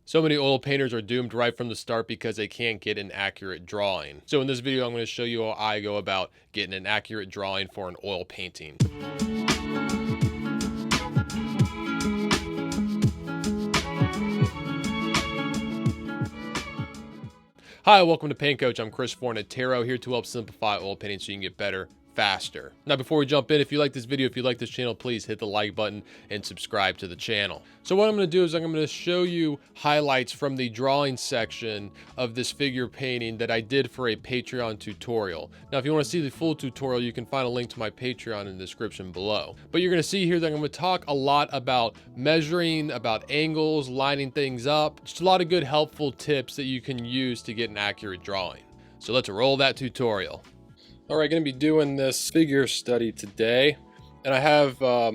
So many oil painters are doomed right from the start because they can't get an accurate drawing. So in this video, I'm going to show you how I go about getting an accurate drawing for an oil painting. Hi, welcome to Paint Coach. I'm Chris Fornatero, here to help simplify oil painting so you can get better faster. Now, before we jump in, if you like this video, if you like this channel, please hit the like button and subscribe to the channel. So what I'm going to do is I'm going to show you highlights from the drawing section of this figure painting that I did for a Patreon tutorial. Now, if you want to see the full tutorial, you can find a link to my Patreon in the description below. But you're going to see here that I'm going to talk a lot about measuring, about angles, lining things up. Just a lot of good helpful tips that you can use to get an accurate drawing. So let's roll that tutorial. All right, going to be doing this figure study today, and I have I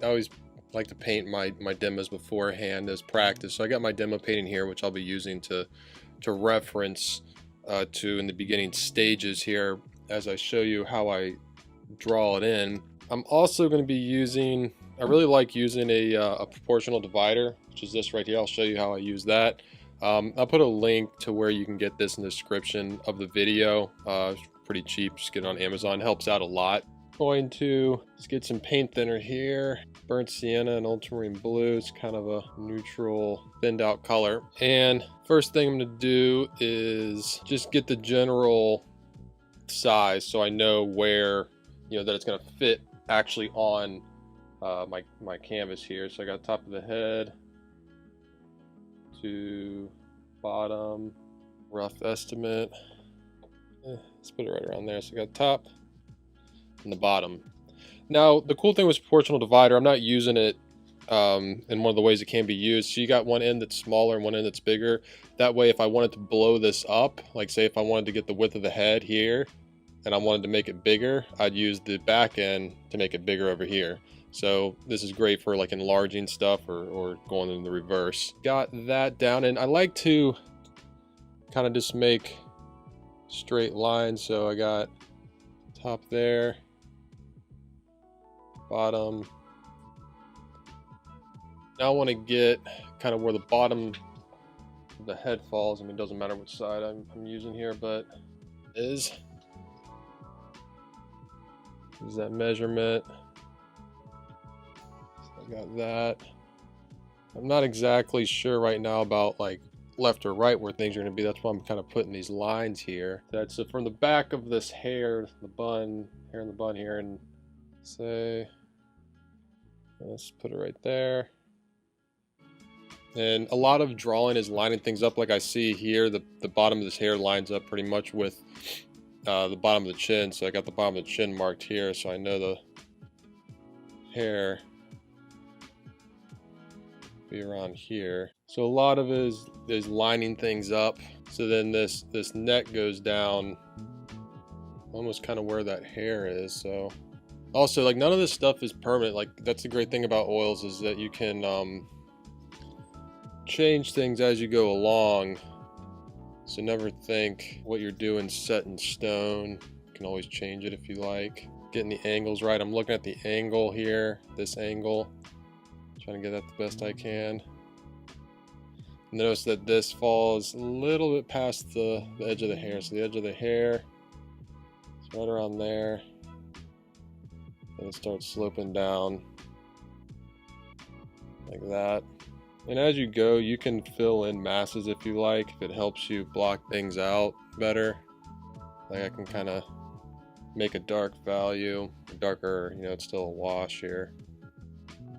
always like to paint my demos beforehand as practice. So I got my demo painting here, which I'll be using to reference to in the beginning stages here as I show you how I draw it in. I'm also going to be using, I really like using a proportional divider, which is this right here. I'll show you how I use that. I'll put a link to where you can get this in the description of the video. It's pretty cheap, just get it on Amazon, helps out a lot. Going to just get some paint thinner here, burnt sienna and ultramarine blue. It's kind of a neutral thinned out color. And first thing I'm going to do is just get the general size so I know where, that it's going to fit actually on my canvas here. So I got top of the head to bottom, rough estimate. Let's put it right around there. So I got top and the bottom. Now, the cool thing with proportional divider, I'm not using it in one of the ways it can be used. So you got one end that's smaller and one end that's bigger. That way, if I wanted to blow this up, like say if I wanted to get the width of the head here and I wanted to make it bigger, I'd use the back end to make it bigger over here. So this is great for like enlarging stuff or going in the reverse. Got that down, and I like to kind of just make straight lines. So I got top there, bottom. Now I want to get kind of where the bottom of the head falls. I mean, it doesn't matter which side I'm using here, but is that measurement. So I got that. I'm not exactly sure right now about like left or right where things are going to be. That's why I'm kind of putting these lines here. That's so from the back of this hair, the bun, hair in the bun here, and say, let's put it right there. And a lot of drawing is lining things up. Like I see here, the bottom of this hair lines up pretty much with the bottom of the chin. So I got the bottom of the chin marked here, so I know the hair be around here. So a lot of it is lining things up. So then this neck goes down almost kind of where that hair is. So also, like, none of this stuff is permanent. Like, that's the great thing about oils, is that you can change things as you go along. So never think what you're doing set in stone. You can always change it if you like. Getting the angles right. I'm looking at the angle here, this angle, trying to get that the best I can. Notice that this falls a little bit past the edge of the hair. So the edge of the hair is right around there. And it starts sloping down like that. And as you go, you can fill in masses if you like, if it helps you block things out better. Like I can kind of make a dark value, darker, it's still a wash here.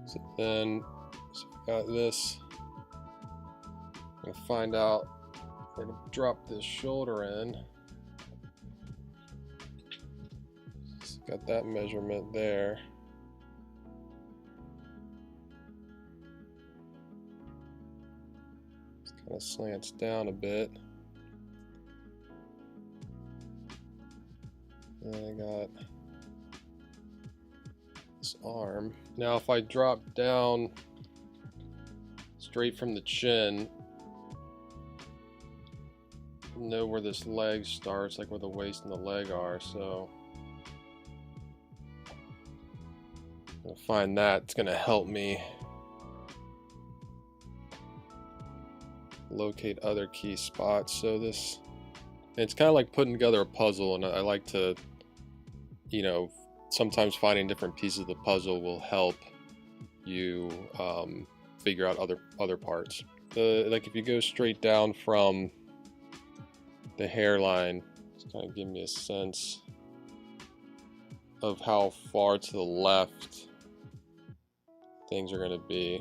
So then, got this. I'm gonna find out where to drop this shoulder in. So got that measurement there. It kind of slants down a bit. And then I got this arm. Now if I drop down straight from the chin, know where this leg starts, like where the waist and the leg are. So I'll find that. It's going to help me locate other key spots. So it's kind of like putting together a puzzle, and I like to, you know, sometimes finding different pieces of the puzzle will help you figure out other parts. Like if you go straight down from the hairline, just kind of give me a sense of how far to the left things are going to be.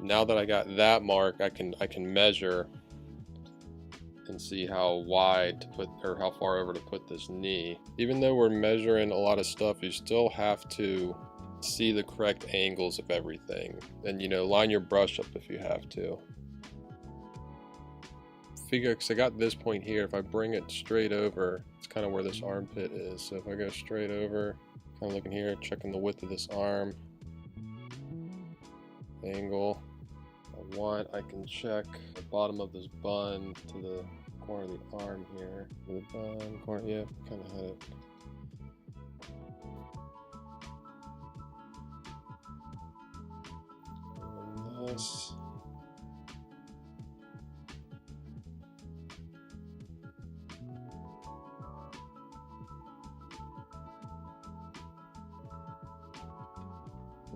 Now that I got that mark, I can measure and see how wide to put, or how far over to put this knee. Even though we're measuring a lot of stuff, you still have to see the correct angles of everything, and you know, line your brush up if you have to. Figure, because I got this point here, if I bring it straight over, it's kind of where this armpit is. So if I go straight over, kind of looking here, checking the width of this arm, angle I want, I can check the bottom of this bun to the corner of the arm here. The bun, corner, yeah, kind of had it. And this.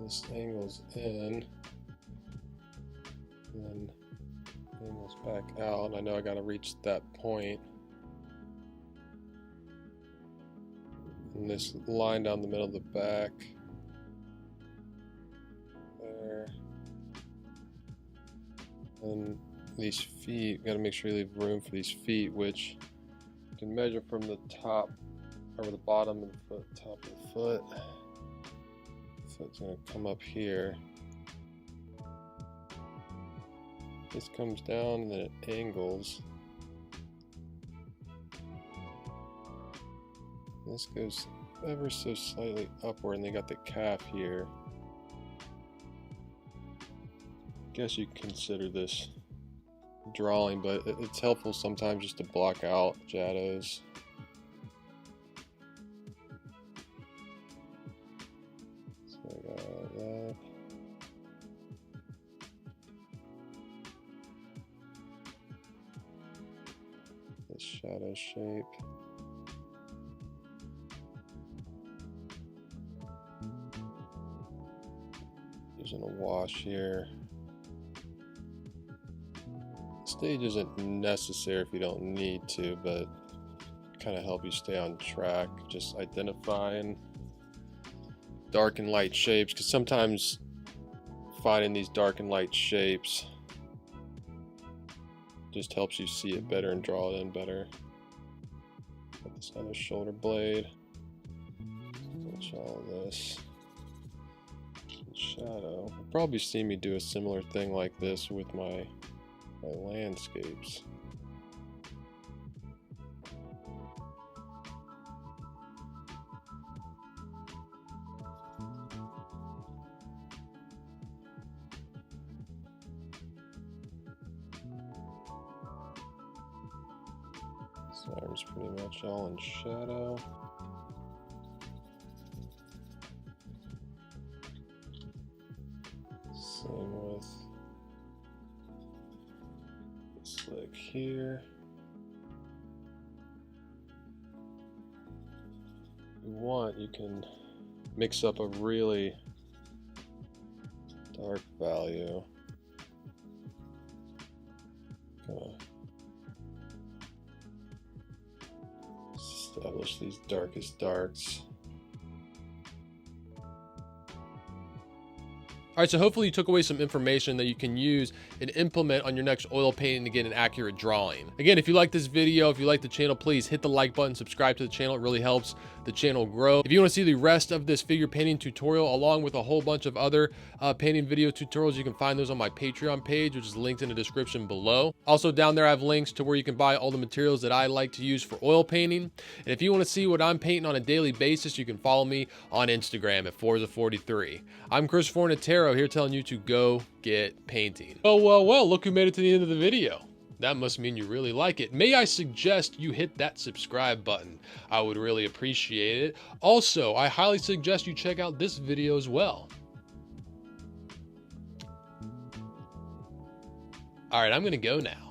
This angles in, and then angles back out. I know I gotta reach that point. And this line down the middle of the back. There. And these feet, gotta make sure you leave room for these feet, which you can measure from the top, or the bottom of the foot, top of the foot. So it's going to come up here. This comes down and then it angles. This goes ever so slightly upward, and they got the calf here. Guess you consider this drawing, but it's helpful sometimes just to block out shadows. This shadow shape. Using a wash here. Stage isn't necessary if you don't need to, but kind of help you stay on track. Just identifying dark and light shapes, because sometimes finding these dark and light shapes just helps you see it better and draw it in better. Put this other shoulder blade. Switch all this. Shadow. You'll probably see me do a similar thing like this with my landscapes. This arm's pretty much all in shadow. Same with this leg here. If you want, you can mix up a really dark value. Establish these darkest darks. Alright, so hopefully you took away some information that you can use and implement on your next oil painting to get an accurate drawing. Again, if you like this video, if you like the channel, please hit the like button, subscribe to the channel. It really helps the channel grow. If you want to see the rest of this figure painting tutorial along with a whole bunch of other painting video tutorials, you can find those on my Patreon page, which is linked in the description below. Also down there I have links to where you can buy all the materials that I like to use for oil painting. And if you want to see what I'm painting on a daily basis, you can follow me on Instagram at Forza43. I'm Chris Fornatero here telling you to go get painting. Oh, well, look who made it to the end of the video. That must mean you really like it. May I suggest you hit that subscribe button? I would really appreciate it. Also, I highly suggest you check out this video as well. All right, I'm gonna go now.